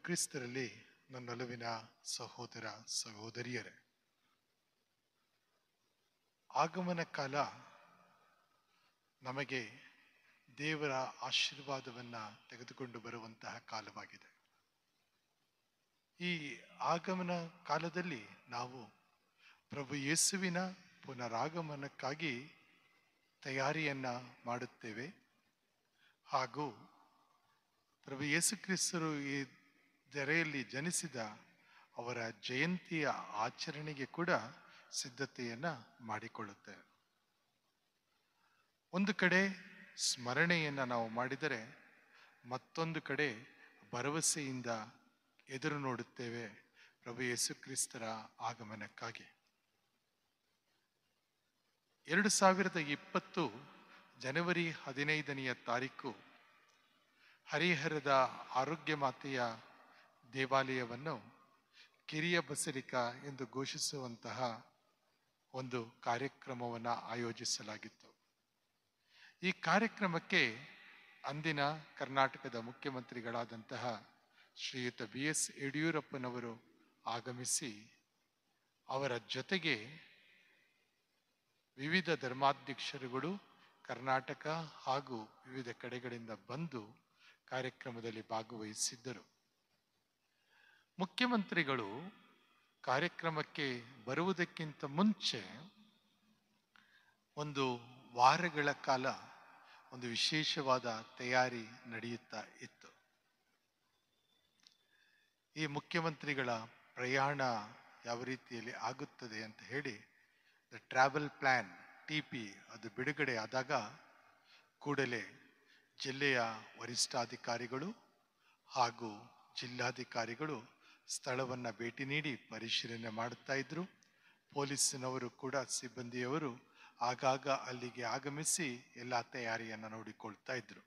ಕ್ರಿಸ್ತರಲ್ಲಿ ನನ್ನೊಲವಿನ ಸಹೋದರ ಸಹೋದರಿಯರೇ, ಆಗಮನ ಕಾಲ ನಮಗೆ ದೇವರ ಆಶೀರ್ವಾದವನ್ನು ತೆಗೆದುಕೊಂಡು ಬರುವಂತಹ ಕಾಲವಾಗಿದೆ. ಈ ಆಗಮನ ಕಾಲದಲ್ಲಿ ನಾವು ಪ್ರಭು ಯೇಸುವಿನ ಪುನರಾಗಮನಕ್ಕಾಗಿ ತಯಾರಿಯನ್ನು ಮಾಡುತ್ತೇವೆ. ಹಾಗೂ ಪ್ರಭು ಯೇಸು ಕ್ರಿಸ್ತರು ಈ ಧರೆಯಲ್ಲಿ ಜನಿಸಿದ ಅವರ ಜಯಂತಿಯ ಆಚರಣೆಗೆ ಕೂಡ ಸಿದ್ಧತೆಯನ್ನು ಮಾಡಿಕೊಳ್ಳುತ್ತೇವೆ. ಒಂದು ಕಡೆ ಸ್ಮರಣೆಯನ್ನು ನಾವು ಮಾಡಿದರೆ, ಮತ್ತೊಂದು ಕಡೆ ಭರವಸೆಯಿಂದ ಎದುರು ನೋಡುತ್ತೇವೆ ಪ್ರಭು ಯೇಸು ಕ್ರಿಸ್ತರ ಆಗಮನಕ್ಕಾಗಿ. 2020 ಜನವರಿ 15ನೇ ತಾರೀಕು ಹರಿಹರದ ಆರೋಗ್ಯ ಮಾತೆಯ ದೇವಾಲಯವನ್ನು ಕಿರಿಯ ಬಸಲಿಕಾ ಎಂದು ಘೋಷಿಸುವಂತಹ ಒಂದು ಕಾರ್ಯಕ್ರಮವನ್ನು ಆಯೋಜಿಸಲಾಗಿತ್ತು. ಈ ಕಾರ್ಯಕ್ರಮಕ್ಕೆ ಅಂದಿನ ಕರ್ನಾಟಕದ ಮುಖ್ಯಮಂತ್ರಿಗಳಾದಂತಹ ಶ್ರೀಯುತ BS ಯಡಿಯೂರಪ್ಪನವರು ಆಗಮಿಸಿ, ಅವರ ಜೊತೆಗೆ ವಿವಿಧ ಧರ್ಮಾಧ್ಯಕ್ಷರುಗಳು ಕರ್ನಾಟಕ ಹಾಗೂ ವಿವಿಧ ಕಡೆಗಳಿಂದ ಬಂದು ಕಾರ್ಯಕ್ರಮದಲ್ಲಿ ಭಾಗವಹಿಸಿದ್ದರು. ಮುಖ್ಯಮಂತ್ರಿಗಳು ಕಾರ್ಯಕ್ರಮಕ್ಕೆ ಬರುವುದಕ್ಕಿಂತ ಮುಂಚೆ ಒಂದು ವಾರಗಳ ಕಾಲ ಒಂದು ವಿಶೇಷವಾದ ತಯಾರಿ ನಡೆಯುತ್ತಾ ಇತ್ತು. ಈ ಮುಖ್ಯಮಂತ್ರಿಗಳ ಪ್ರಯಾಣ ಯಾವ ರೀತಿಯಲ್ಲಿ ಆಗುತ್ತದೆ ಅಂತ ಹೇಳಿ ದ ಟ್ರಾವೆಲ್ ಪ್ಲಾನ್ TP ಅದು ಬಿಡುಗಡೆ ಆದಾಗ ಕೂಡಲೇ ಜಿಲ್ಲೆಯ ವರಿಷ್ಠಾಧಿಕಾರಿಗಳು ಹಾಗೂ ಜಿಲ್ಲಾಧಿಕಾರಿಗಳು ಸ್ಥಳವನ್ನು ಭೇಟಿ ನೀಡಿ ಪರಿಶೀಲನೆ ಮಾಡುತ್ತಾ ಇದ್ರು. ಪೊಲೀಸಿನವರು ಕೂಡ ಸಿಬ್ಬಂದಿಯವರು ಆಗಾಗ ಅಲ್ಲಿಗೆ ಆಗಮಿಸಿ ಎಲ್ಲ ತಯಾರಿಯನ್ನು ನೋಡಿಕೊಳ್ತಾ ಇದ್ರು.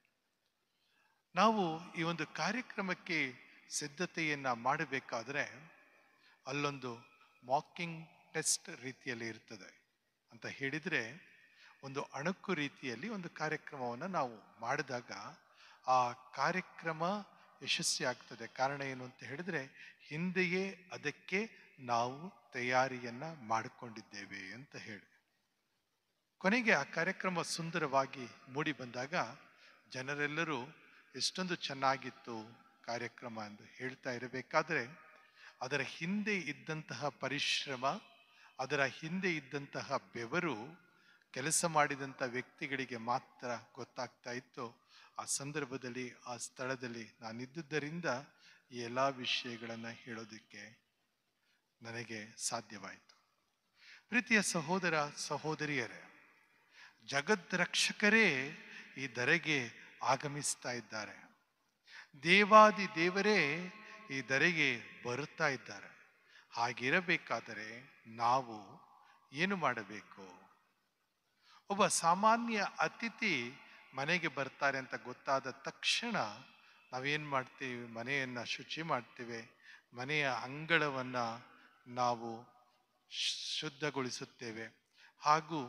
ನಾವು ಈ ಒಂದು ಕಾರ್ಯಕ್ರಮಕ್ಕೆ ಸಿದ್ಧತೆಯನ್ನು ಮಾಡಬೇಕಾದ್ರೆ ಅಲ್ಲೊಂದು ಮಾಕಿಂಗ್ ಟೆಸ್ಟ್ ರೀತಿಯಲ್ಲಿ ಇರ್ತದೆ ಅಂತ ಹೇಳಿದರೆ, ಒಂದು ಅಣುಕು ರೀತಿಯಲ್ಲಿ ಒಂದು ಕಾರ್ಯಕ್ರಮವನ್ನು ನಾವು ಮಾಡಿದಾಗ ಆ ಕಾರ್ಯಕ್ರಮ ಯಶಸ್ವಿ ಆಗ್ತದೆ. ಕಾರಣ ಏನು ಅಂತ ಹೇಳಿದ್ರೆ, ಹಿಂದೆಯೇ ಅದಕ್ಕೆ ನಾವು ತಯಾರಿಯನ್ನು ಮಾಡಿಕೊಂಡಿದ್ದೇವೆ ಅಂತ ಹೇಳಿ. ಕೊನೆಗೆ ಆ ಕಾರ್ಯಕ್ರಮ ಸುಂದರವಾಗಿ ಮೂಡಿ ಬಂದಾಗ ಜನರೆಲ್ಲರೂ ಎಷ್ಟೊಂದು ಚೆನ್ನಾಗಿತ್ತು ಕಾರ್ಯಕ್ರಮ ಎಂದು ಹೇಳ್ತಾ ಇರಬೇಕಾದ್ರೆ, ಅದರ ಹಿಂದೆ ಇದ್ದಂತಹ ಪರಿಶ್ರಮ, ಅದರ ಹಿಂದೆ ಇದ್ದಂತಹ ಬೆವರು, ಕೆಲಸ ಮಾಡಿದಂಥ ವ್ಯಕ್ತಿಗಳಿಗೆ ಮಾತ್ರ ಗೊತ್ತಾಗ್ತಾ ಇತ್ತು. ಆ ಸಂದರ್ಭದಲ್ಲಿ ಆ ಸ್ಥಳದಲ್ಲಿ ನಾನಿದ್ದುದರಿಂದ ಈ ಎಲ್ಲ ವಿಷಯಗಳನ್ನು ಹೇಳೋದಕ್ಕೆ ನನಗೆ ಸಾಧ್ಯವಾಯಿತು. ಪ್ರೀತಿಯ ಸಹೋದರ ಸಹೋದರಿಯರೇ, ಜಗದ್ರಕ್ಷಕರೇ ಈ ಧರೆಗೆ ಆಗಮಿಸ್ತಾ ಇದ್ದಾರೆ. ದೇವಾದಿ ದೇವರೇ ಈ ಧರೆಗೆ ಬರುತ್ತಾ ಇದ್ದಾರೆ. ಹಾಗಿರಬೇಕಾದರೆ ನಾವು ಏನು ಮಾಡಬೇಕು? ಒಬ್ಬ ಸಾಮಾನ್ಯ ಅತಿಥಿ ಮನೆಗೆ ಬರ್ತಾರೆ ಅಂತ ಗೊತ್ತಾದ ತಕ್ಷಣ ನಾವೇನು ಮಾಡ್ತೀವಿ? ಮನೆಯನ್ನು ಶುಚಿ ಮಾಡ್ತೇವೆ, ಮನೆಯ ಅಂಗಳವನ್ನು ನಾವು ಶುದ್ಧಗೊಳಿಸುತ್ತೇವೆ. ಹಾಗೂ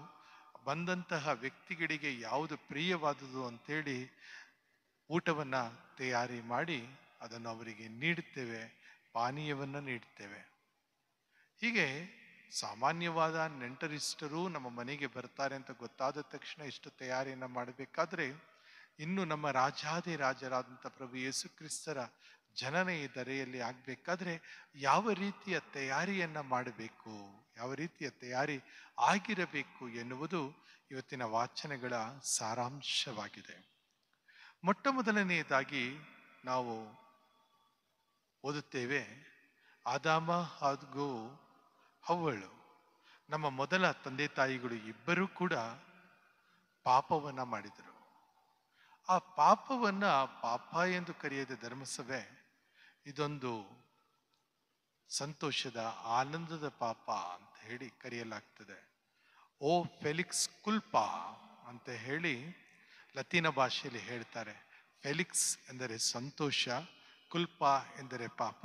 ಬಂದಂತಹ ವ್ಯಕ್ತಿಗಳಿಗೆ ಯಾವುದು ಪ್ರಿಯವಾದುದು ಅಂತೇಳಿ ಊಟವನ್ನು ತಯಾರಿ ಮಾಡಿ ಅದನ್ನು ಅವರಿಗೆ ನೀಡುತ್ತೇವೆ, ಪಾನೀಯವನ್ನು ನೀಡುತ್ತೇವೆ. ಹೀಗೆ ಸಾಮಾನ್ಯವಾದ ನೆಂಟರಿಷ್ಟರು ನಮ್ಮ ಮನೆಗೆ ಬರ್ತಾರೆ ಅಂತ ಗೊತ್ತಾದ ತಕ್ಷಣ ಇಷ್ಟು ತಯಾರಿಯನ್ನು ಮಾಡಬೇಕಾದ್ರೆ, ಇನ್ನು ನಮ್ಮ ರಾಜಾದಿ ರಾಜರಾದಂಥ ಪ್ರಭು ಯೇಸು ಕ್ರಿಸ್ತರ ಜನನ ಈ ಧರೆಯಲ್ಲಿ ಆಗಬೇಕಾದ್ರೆ ಯಾವ ರೀತಿಯ ತಯಾರಿಯನ್ನು ಮಾಡಬೇಕು, ಯಾವ ರೀತಿಯ ತಯಾರಿ ಆಗಿರಬೇಕು ಎನ್ನುವುದು ಇವತ್ತಿನ ವಾಚನಗಳ ಸಾರಾಂಶವಾಗಿದೆ. ಮೊಟ್ಟ ಮೊದಲನೆಯದಾಗಿ ನಾವು ಓದುತ್ತೇವೆ, ಆದಾಮ ಹಾಗೂ ಹವ್ವಳು, ನಮ್ಮ ಮೊದಲ ತಂದೆ ತಾಯಿಗಳು ಇಬ್ಬರೂ ಕೂಡ ಪಾಪವನ್ನು ಮಾಡಿದರು. ಆ ಪಾಪವನ್ನು ಪಾಪ ಎಂದು ಕರೆಯದ ಧರ್ಮಸಭೆ ಇದೊಂದು ಸಂತೋಷದ ಆನಂದದ ಪಾಪ ಅಂತ ಹೇಳಿ ಕರೆಯಲಾಗ್ತದೆ. ಓ ಫೆಲಿಕ್ಸ್ ಕುಲ್ಪಾ ಅಂತ ಹೇಳಿ ಲತೀನ ಭಾಷೆಯಲ್ಲಿ ಹೇಳ್ತಾರೆ. ಫೆಲಿಕ್ಸ್ ಎಂದರೆ ಸಂತೋಷ, ಕುಲ್ಪ ಎಂದರೆ ಪಾಪ.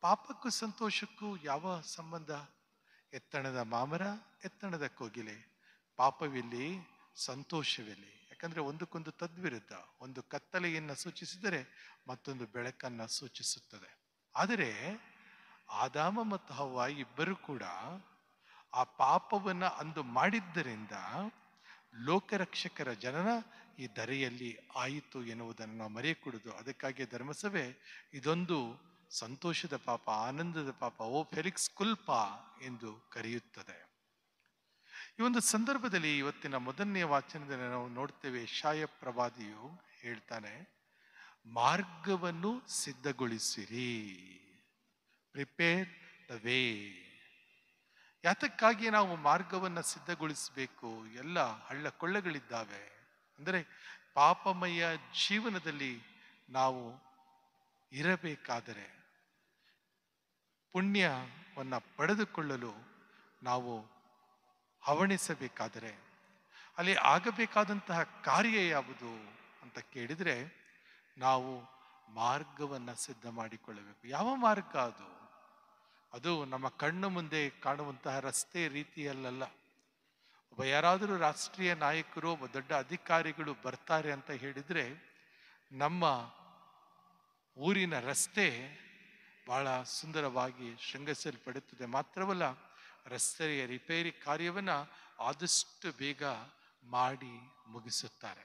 ಪಾಪಕ್ಕೂ ಸಂತೋಷಕ್ಕೂ ಯಾವ ಸಂಬಂಧ? ಎತ್ತಣದ ಮಾಮರ, ಎತ್ತಣದ ಕೋಗಿಲೆ. ಪಾಪವಿಲ್ಲಿ, ಸಂತೋಷವಿಲ್ಲಿ. ಯಾಕಂದ್ರೆ ಒಂದಕ್ಕೊಂದು ತದ್ವಿರುದ್ಧ. ಒಂದು ಕತ್ತಲೆಯನ್ನು ಸೂಚಿಸಿದರೆ ಮತ್ತೊಂದು ಬೆಳಕನ್ನು ಸೂಚಿಸುತ್ತದೆ. ಆದರೆ ಆದಾಮ ಮತ್ತು ಹವ್ವ ಇಬ್ಬರು ಕೂಡ ಆ ಪಾಪವನ್ನ ಅಂದು ಮಾಡಿದ್ದರಿಂದ ಲೋಕರಕ್ಷಕರ ಜನನ ಈ ಧರೆಯಲ್ಲಿ ಆಯಿತು ಎನ್ನುವುದನ್ನು ನಾವು ಮರೆಯಕೂಡದು. ಅದಕ್ಕಾಗಿ ಧರ್ಮಸಭೆ ಇದೊಂದು ಸಂತೋಷದ ಪಾಪ, ಆನಂದದ ಪಾಪ, ಓ ಫೆಲಿಕ್ಸ್ ಕುಲ್ಪ ಎಂದು ಕರೆಯುತ್ತದೆ. ಈ ಒಂದು ಸಂದರ್ಭದಲ್ಲಿ ಇವತ್ತಿನ ಮೊದಲನೆಯ ವಾಚನದಲ್ಲಿ ನಾವು ನೋಡ್ತೇವೆ, ಯೆಶಾಯ ಪ್ರವಾದಿಯು ಹೇಳ್ತಾನೆ, ಮಾರ್ಗವನ್ನು ಸಿದ್ಧಗೊಳಿಸಿರಿ, ಪ್ರಿಪೇರ್ ದ ವೇ. ಯಾತಕ್ಕಾಗಿ ನಾವು ಮಾರ್ಗವನ್ನು ಸಿದ್ಧಗೊಳಿಸಬೇಕು? ಎಲ್ಲ ಹಳ್ಳ ಕೊಳ್ಳಗಳಿದ್ದಾವೆ. ಅಂದರೆ ಪಾಪಮಯ ಜೀವನದಲ್ಲಿ ನಾವು ಇರಬೇಕಾದರೆ, ಪುಣ್ಯವನ್ನ ಪಡೆದುಕೊಳ್ಳಲು ನಾವು ಹವಣಿಸಬೇಕಾದರೆ ಅಲ್ಲಿ ಆಗಬೇಕಾದಂತಹ ಕಾರ್ಯ ಯಾವುದು ಅಂತ ಕೇಳಿದರೆ, ನಾವು ಮಾರ್ಗವನ್ನು ಸಿದ್ಧ ಮಾಡಿಕೊಳ್ಳಬೇಕು. ಯಾವ ಮಾರ್ಗ ಅದು? ಅದು ನಮ್ಮ ಕಣ್ಣು ಮುಂದೆ ಕಾಣುವಂತಹ ರಸ್ತೆ ರೀತಿಯಲ್ಲ. ಒಬ್ಬ ಯಾರಾದರೂ ರಾಷ್ಟ್ರೀಯ ನಾಯಕರು, ಒಬ್ಬ ದೊಡ್ಡ ಅಧಿಕಾರಿಗಳು ಬರ್ತಾರೆ ಅಂತ ಹೇಳಿದ್ರೆ, ನಮ್ಮ ಊರಿನ ರಸ್ತೆ ಬಹಳ ಸುಂದರವಾಗಿ ಶೃಂಗರಿಸಲ್ಪಡುತ್ತದೆ. ಮಾತ್ರವಲ್ಲ, ರಸ್ತೆಯ ರಿಪೇರಿ ಕಾರ್ಯವನ್ನ ಆದಷ್ಟು ಬೇಗ ಮಾಡಿ ಮುಗಿಸುತ್ತಾರೆ.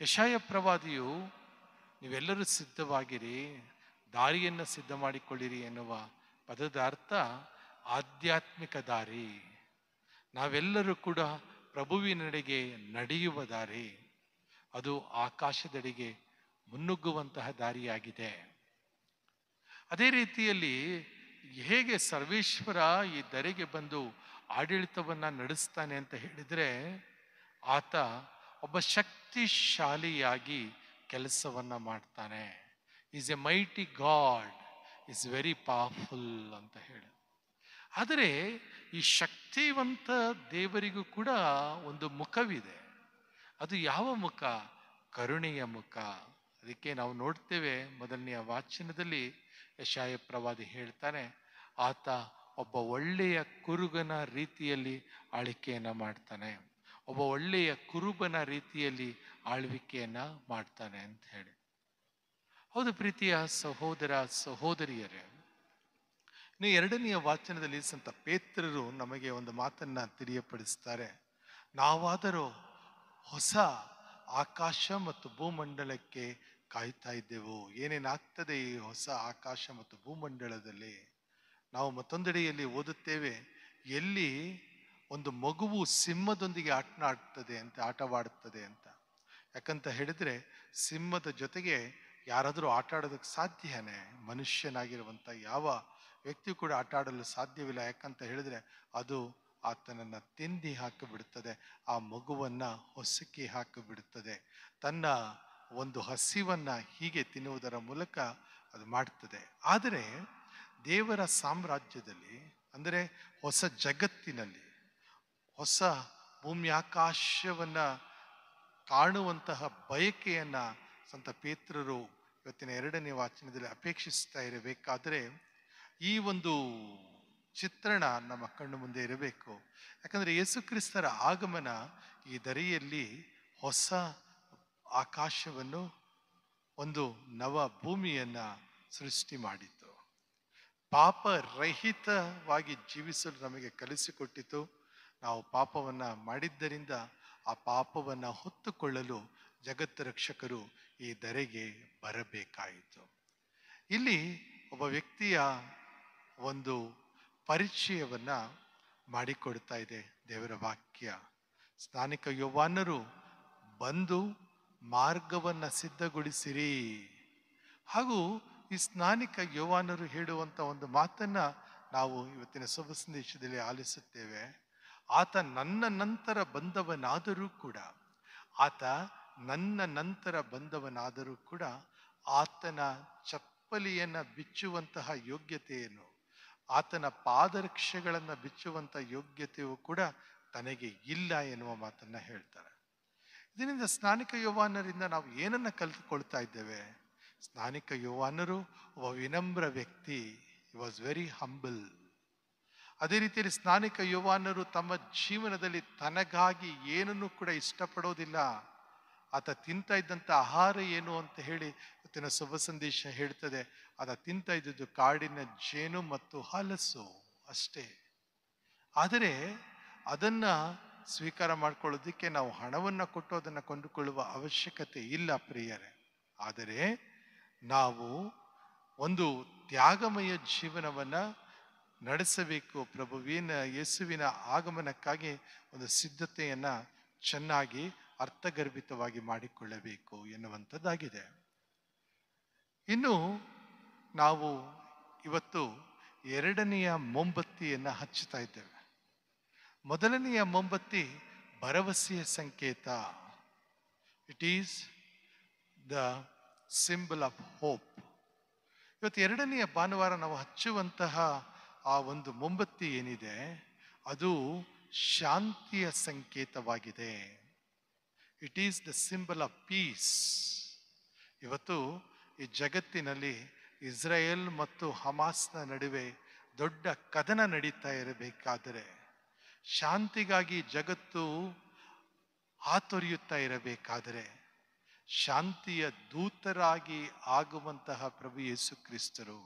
ಯೆಶಾಯ ಪ್ರವಾದಿಯು ನೀವೆಲ್ಲರೂ ಸಿದ್ಧವಾಗಿರಿ, ದಾರಿಯನ್ನು ಸಿದ್ಧ ಮಾಡಿಕೊಳ್ಳಿರಿ ಎನ್ನುವ ಪದದ ಅರ್ಥ ಆಧ್ಯಾತ್ಮಿಕ ದಾರಿ. ನಾವೆಲ್ಲರೂ ಕೂಡ ಪ್ರಭುವಿನೆಡೆಗೆ ನಡೆಯುವ ದಾರಿ, ಅದು ಆಕಾಶದೆಡೆಗೆ ಮುನ್ನುಗ್ಗುವಂತಹ ದಾರಿಯಾಗಿದೆ. ಅದೇ ರೀತಿಯಲ್ಲಿ ಹೇಗೆ ಸರ್ವೇಶ್ವರ ಈ ಧರೆಗೆ ಬಂದು ಆಡಳಿತವನ್ನ ನಡೆಸ್ತಾನೆ ಅಂತ ಹೇಳಿದ್ರೆ, ಆತ ಒಬ್ಬ ಶಕ್ತಿಶಾಲಿಯಾಗಿ ಕೆಲಸವನ್ನ ಮಾಡ್ತಾನೆ. Is A mighty god, is very powerful ಅಂತ ಹೇಳಿ. ಆದರೆ ಈ ಶಕ್ತಿವಂತ ದೇವರಿಗೂ ಕೂಡ ಒಂದು ಮುಖವಿದೆ. ಅದು ಯಾವ ಮುಖ? ಕರುಣೆಯ ಮುಖ. ಅದಕ್ಕೆ ನಾವು ನೋಡ್ತೇವೆ, ಮೊದಲನೆಯ ವಾಚನದಲ್ಲಿ ಯೆಶಾಯ ಪ್ರವಾದಿ ಹೇಳ್ತಾನೆ, ಆತ ಒಬ್ಬ ಒಳ್ಳೆಯ ಕುರುಬನ ರೀತಿಯಲ್ಲಿ ಆಳ್ವಿಕೆಯನ್ನ ಮಾಡ್ತಾನೆ, ಒಬ್ಬ ಒಳ್ಳೆಯ ಕುರುಬನ ರೀತಿಯಲ್ಲಿ ಆಳ್ವಿಕೆಯನ್ನ ಮಾಡ್ತಾನೆ ಅಂತ ಹೇಳಿ. ಹೌದು ಪ್ರೀತಿಯ ಸಹೋದರ ಸಹೋದರಿಯರೇ, ಇನ್ನು ಎರಡನೆಯ ವಾಚನದಲ್ಲಿ ಸಂತ ಪೇತ್ರರು ನಮಗೆ ಒಂದು ಮಾತನ್ನ ತಿಳಿಯಪಡಿಸ್ತಾರೆ. ನಾವಾದರೂ ಹೊಸ ಆಕಾಶ ಮತ್ತು ಭೂಮಂಡಲಕ್ಕೆ ಕಾಯ್ತಾ ಇದ್ದೆವು. ಏನೇನಾಗ್ತದೆ ಈ ಹೊಸ ಆಕಾಶ ಮತ್ತು ಭೂಮಂಡಲದಲ್ಲಿ? ನಾವು ಮತ್ತೊಂದೆಡೆಯಲ್ಲಿ ಓದುತ್ತೇವೆ, ಎಲ್ಲಿ ಒಂದು ಮಗುವು ಸಿಂಹದೊಂದಿಗೆ ಆಟವಾಡುತ್ತದೆ ಅಂತ. ಯಾಕಂತ ಹೇಳಿದ್ರೆ, ಸಿಂಹದ ಜೊತೆಗೆ ಯಾರಾದರೂ ಆಟ ಆಡೋದಕ್ಕೆ ಸಾಧ್ಯನೇ? ಮನುಷ್ಯನಾಗಿರುವಂತ ಯಾವ ವ್ಯಕ್ತಿಯು ಕೂಡ ಆಟ ಆಡಲು ಸಾಧ್ಯವಿಲ್ಲ. ಯಾಕಂತ ಹೇಳಿದ್ರೆ ಅದು ಆತನನ್ನ ತಿಂದಿ ಹಾಕಿಬಿಡುತ್ತದೆ, ಆ ಮಗುವನ್ನ ಹೊಸಕಿ ಹಾಕಿಬಿಡುತ್ತದೆ. ತನ್ನ ಒಂದು ಹಸಿವನ್ನ ಹೀಗೆ ತಿನ್ನುವುದರ ಮೂಲಕ ಅದು ಮಾಡ್ತದೆ. ಆದರೆ ದೇವರ ಸಾಮ್ರಾಜ್ಯದಲ್ಲಿ, ಅಂದರೆ ಹೊಸ ಜಗತ್ತಿನಲ್ಲಿ, ಹೊಸ ಭೂಮಿ ಆಕಾಶವನ್ನ ಕಾಣುವಂತಹ ಬಯಕೆಯನ್ನ ಸಂತ ಪೇತ್ರರು ಇವತ್ತಿನ ಎರಡನೇ ವಾಚನದಲ್ಲಿ ಅಪೇಕ್ಷಿಸ್ತಾ ಇರಬೇಕಾದ್ರೆ, ಈ ಒಂದು ಚಿತ್ರಣ ನಮ್ಮ ಕಣ್ಣು ಮುಂದೆ ಇರಬೇಕು. ಯಾಕಂದ್ರೆ ಯೇಸು ಕ್ರಿಸ್ತರ ಆಗಮನ ಈ ಧರೆಯಲ್ಲಿ ಹೊಸ ಆಕಾಶವನ್ನು, ಒಂದು ನವ ಭೂಮಿಯನ್ನ ಸೃಷ್ಟಿ ಮಾಡಿತು. ಪಾಪ ರಹಿತವಾಗಿ ಜೀವಿಸಲು ನಮಗೆ ಕಲಿಸಿಕೊಟ್ಟಿತು. ನಾವು ಪಾಪವನ್ನ ಮಾಡಿದ್ದರಿಂದ ಆ ಪಾಪವನ್ನ ಹೊತ್ತುಕೊಳ್ಳಲು ಜಗತ್ ರಕ್ಷಕರು ಈ ಧರೆಗೆ ಬರಬೇಕಾಯಿತು. ಇಲ್ಲಿ ಒಬ್ಬ ವ್ಯಕ್ತಿಯ ಒಂದು ಪರಿಚಯವನ್ನ ಮಾಡಿಕೊಡ್ತಾ ಇದೆ ದೇವರ ವಾಕ್ಯ. ಸ್ನಾನಿಕ ಯೋಹಾನರು ಬಂದು ಮಾರ್ಗವನ್ನ ಸಿದ್ಧಗೊಳಿಸಿರಿ. ಹಾಗೂ ಈ ಸ್ನಾನಿಕ ಯೋಹಾನರು ಹೇಳುವಂತ ಒಂದು ಮಾತನ್ನ ನಾವು ಇವತ್ತಿನ ಶುಭ ಸಂದೇಶದಲ್ಲಿ ಆಲಿಸುತ್ತೇವೆ. ಆತ ನನ್ನ ನಂತರ ಬಂದವನಾದರೂ ಕೂಡ, ಆತನ ಚಪ್ಪಲಿಯನ್ನ ಬಿಚ್ಚುವಂತಹ ಯೋಗ್ಯತೆಯನ್ನು, ಆತನ ಪಾದರಕ್ಷೆಗಳನ್ನ ಬಿಚ್ಚುವಂತ ಯೋಗ್ಯತೆಯು ಕೂಡ ತನಗೆ ಇಲ್ಲ ಎನ್ನುವ ಮಾತನ್ನ ಹೇಳ್ತಾರೆ. ಇದರಿಂದ ಸ್ನಾನಿಕ ಯೋಹಾನರಿಂದ ನಾವು ಏನನ್ನ ಕಲಿತುಕೊಳ್ತಾ ಇದ್ದೇವೆ? ಸ್ನಾನಿಕ ಯೋಹಾನರು ಒಬ್ಬ ವಿನಮ್ರ ವ್ಯಕ್ತಿ. He was very humble. ಅದೇ ರೀತಿಯಲ್ಲಿ ಸ್ನಾನಿಕ ಯೋವಾನರು ತಮ್ಮ ಜೀವನದಲ್ಲಿ ತನಗಾಗಿ ಏನನ್ನು ಕೂಡ ಇಷ್ಟಪಡೋದಿಲ್ಲ. ಆತ ತಿಂತ ಇದ್ದಂಥ ಆಹಾರ ಏನು ಅಂತ ಹೇಳಿ ಇವತ್ತಿನ ಶುಭ ಸಂದೇಶ ಹೇಳ್ತದೆ. ಆತ ತಿಂತ ಇದ್ದದ್ದು ಕಾಡಿನ ಜೇನು ಮತ್ತು ಹಲಸು ಅಷ್ಟೇ. ಆದರೆ ಅದನ್ನ ಸ್ವೀಕಾರ ಮಾಡ್ಕೊಳ್ಳೋದಕ್ಕೆ ನಾವು ಹಣವನ್ನು ಕೊಟ್ಟು ಅದನ್ನು ಕೊಂಡುಕೊಳ್ಳುವ ಅವಶ್ಯಕತೆ ಇಲ್ಲ ಪ್ರಿಯರೇ. ಆದರೆ ನಾವು ಒಂದು ತ್ಯಾಗಮಯ ಜೀವನವನ್ನ ನಡೆಸಬೇಕು. ಪ್ರಭುವಿನ ಯೇಸುವಿನ ಆಗಮನಕ್ಕಾಗಿ ಒಂದು ಸಿದ್ಧತೆಯನ್ನ ಚೆನ್ನಾಗಿ ಅರ್ಥಗರ್ಭಿತವಾಗಿ ಮಾಡಿಕೊಳ್ಳಬೇಕು ಎನ್ನುವಂಥದ್ದಾಗಿದೆ. ಇನ್ನು ನಾವು ಇವತ್ತು ಎರಡನೆಯ ಮೊಂಬತ್ತಿಯನ್ನ ಹಚ್ಚುತ್ತಾ ಇದ್ದೇವೆ. ಮೊದಲನೆಯ ಮೊಂಬತ್ತಿ ಭರವಸೆಯ ಸಂಕೇತ. It is the symbol of hope. ಇವತ್ತು ಎರಡನೆಯ ಭಾನುವಾರ ನಾವು ಹಚ್ಚುವಂತಹ ಆ ಒಂದು ಮೊಂಬತ್ತಿ ಏನಿದೆ ಅದು ಶಾಂತಿಯ ಸಂಕೇತವಾಗಿದೆ. It is the symbol of piece. ಇವತ್ತು ಈ ಜಗತ್ತಿನಲ್ಲಿ ಇಸ್ರಾಯೇಲ್ ಮತ್ತು ಹಮಾಸ್ನ ನಡುವೆ ದೊಡ್ಡ ಕದನ ನಡೀತಾ ಇರಬೇಕಾದರೆ, ಶಾಂತಿಗಾಗಿ ಜಗತ್ತು ಹಾತೊರೆಯುತ್ತಾ ಇರಬೇಕಾದರೆ, ಶಾಂತಿಯ ದೂತರಾಗಿ ಆಗುವಂತಹ ಪ್ರಭು ಯೇಸು ಕ್ರಿಸ್ತರು,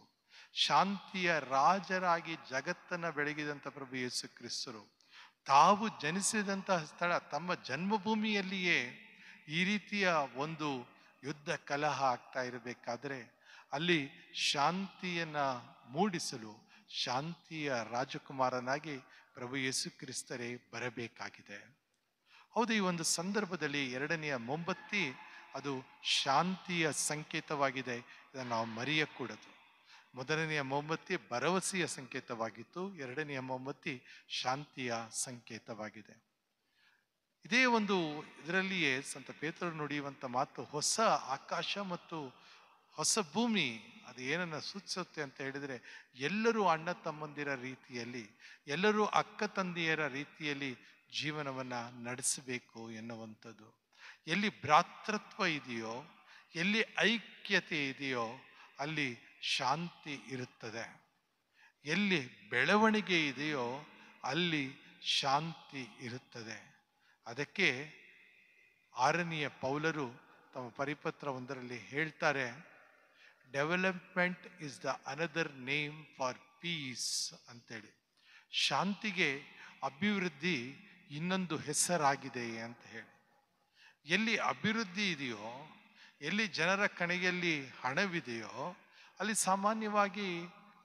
ಶಾಂತಿಯ ರಾಜರಾಗಿ ಜಗತ್ತನ್ನ ಬೆಳಗಿದಂಥ ಪ್ರಭು ಯೇಸು ಕ್ರಿಸ್ತರು ತಾವು ಜನಿಸಿದಂತಹ ಸ್ಥಳ ತಮ್ಮ ಜನ್ಮಭೂಮಿಯಲ್ಲಿಯೇ ಈ ರೀತಿಯ ಒಂದು ಯುದ್ಧ ಕಲಹ ಆಗ್ತಾ ಇರಬೇಕಾದ್ರೆ ಅಲ್ಲಿ ಶಾಂತಿಯನ್ನ ಮೂಡಿಸಲು ಶಾಂತಿಯ ರಾಜಕುಮಾರನಾಗಿ ಪ್ರಭು ಯೇಸು ಕ್ರಿಸ್ತರೇ ಬರಬೇಕಾಗಿದೆ. ಹೌದು, ಈ ಒಂದು ಸಂದರ್ಭದಲ್ಲಿ ಎರಡನೆಯ ಮೊಂಬತ್ತಿ ಅದು ಶಾಂತಿಯ ಸಂಕೇತವಾಗಿದೆ. ಇದನ್ನು ನಾವು ಮರೆಯಕೂಡದು. ಮೊದಲನೆಯ ಮೊಂಬತ್ತಿ ಭರವಸೆಯ ಸಂಕೇತವಾಗಿತ್ತು, ಎರಡನೆಯ ಮೊಂಬತ್ತಿ ಶಾಂತಿಯ ಸಂಕೇತವಾಗಿದೆ. ಇದೇ ಒಂದು ಇದರಲ್ಲಿಯೇ ಸಂತ ಪೇತ್ರರು ನುಡಿಯುವಂಥ ಮಾತು, ಹೊಸ ಆಕಾಶ ಮತ್ತು ಹೊಸ ಭೂಮಿ ಅದು ಏನನ್ನ ಸೂಚಿಸುತ್ತೆ ಅಂತ ಹೇಳಿದರೆ, ಎಲ್ಲರೂ ಅಣ್ಣ ತಮ್ಮಂದಿರ ರೀತಿಯಲ್ಲಿ, ಎಲ್ಲರೂ ಅಕ್ಕ ತಂದೆಯರ ರೀತಿಯಲ್ಲಿ ಜೀವನವನ್ನ ನಡೆಸಬೇಕು ಎನ್ನುವಂಥದ್ದು. ಎಲ್ಲಿ ಭ್ರಾತೃತ್ವ ಇದೆಯೋ, ಎಲ್ಲಿ ಐಕ್ಯತೆ ಇದೆಯೋ ಅಲ್ಲಿ ಶಾಂತಿ ಇರುತ್ತದೆ. ಎಲ್ಲಿ ಬೆಳವಣಿಗೆ ಇದೆಯೋ ಅಲ್ಲಿ ಶಾಂತಿ ಇರುತ್ತದೆ. ಅದಕ್ಕೆ 6ನೇ ಪೌಲರು ತಮ್ಮ ಪರಿಪತ್ರ ಒಂದರಲ್ಲಿ ಹೇಳ್ತಾರೆ, development is the another name for piece ಅಂತೇಳಿ. ಶಾಂತಿಗೆ ಅಭಿವೃದ್ಧಿ ಇನ್ನೊಂದು ಹೆಸರಾಗಿದೆ ಅಂತ ಹೇಳಿ. ಎಲ್ಲಿ ಅಭಿವೃದ್ಧಿ ಇದೆಯೋ, ಎಲ್ಲಿ ಜನರ ಕಣಿಗೆಯಲ್ಲಿ ಹಣವಿದೆಯೋ ಅಲ್ಲಿ ಸಾಮಾನ್ಯವಾಗಿ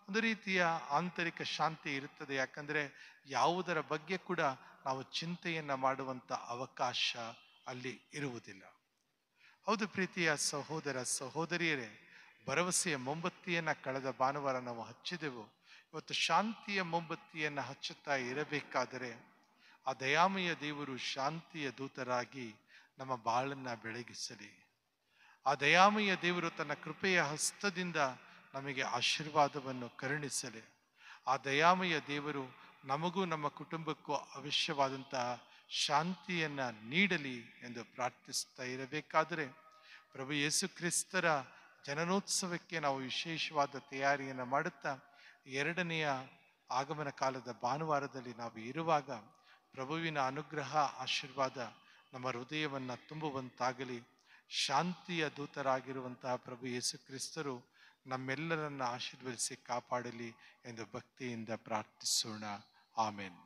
ಒಂದು ರೀತಿಯ ಆಂತರಿಕ ಶಾಂತಿ ಇರುತ್ತದೆ. ಯಾಕಂದ್ರೆ ಯಾವುದರ ಬಗ್ಗೆ ಕೂಡ ನಾವು ಚಿಂತೆಯನ್ನ ಮಾಡುವಂತ ಅವಕಾಶ ಅಲ್ಲಿ ಇರುವುದಿಲ್ಲ. ಹೌದು ಪ್ರೀತಿಯ ಸಹೋದರ ಸಹೋದರಿಯರೇ, ಭರವಸೆಯ ಮೊಂಬತ್ತಿಯನ್ನ ಕಳೆದ ಭಾನುವಾರ ನಾವು ಹಚ್ಚಿದೆವು. ಇವತ್ತು ಶಾಂತಿಯ ಮೊಂಬತ್ತಿಯನ್ನ ಹಚ್ಚುತ್ತಾ ಇರಬೇಕಾದರೆ ಆ ದಯಾಮಯ ದೇವರು ಶಾಂತಿಯ ದೂತರಾಗಿ ನಮ್ಮ ಬಾಳನ್ನ ಬೆಳಗಿಸಲಿ. ಆ ದಯಾಮಯ ದೇವರು ತನ್ನ ಕೃಪೆಯ ಹಸ್ತದಿಂದ ನಮಗೆ ಆಶೀರ್ವಾದವನ್ನು ಕರುಣಿಸಲಿ. ಆ ದಯಾಮಯ ದೇವರು ನಮಗೂ ನಮ್ಮ ಕುಟುಂಬಕ್ಕೂ ಅವಶ್ಯವಾದಂತಹ ಶಾಂತಿಯನ್ನ ನೀಡಲಿ ಎಂದು ಪ್ರಾರ್ಥಿಸ್ತಾ ಇರಬೇಕಾದರೆ, ಪ್ರಭು ಯೇಸು ಕ್ರಿಸ್ತರ ಜನನೋತ್ಸವಕ್ಕೆ ನಾವು ವಿಶೇಷವಾದ ತಯಾರಿಯನ್ನು ಮಾಡುತ್ತಾ ಎರಡನೆಯ ಆಗಮನ ಕಾಲದ ಭಾನುವಾರದಲ್ಲಿ ನಾವು ಇರುವಾಗ ಪ್ರಭುವಿನ ಅನುಗ್ರಹ ಆಶೀರ್ವಾದ ನಮ್ಮ ಹೃದಯವನ್ನ ತುಂಬುವಂತಾಗಲಿ. ಶಾಂತಿಯ ದೂತರಾಗಿರುವಂತಹ ಪ್ರಭು ಯೇಸು ಕ್ರಿಸ್ತರು ನಮ್ಮೆಲ್ಲರನ್ನ ಆಶೀರ್ವದಿಸಿ ಕಾಪಾಡಲಿ ಎಂದು ಭಕ್ತಿಯಿಂದ ಪ್ರಾರ್ಥಿಸೋಣ. ಆಮೆನ್.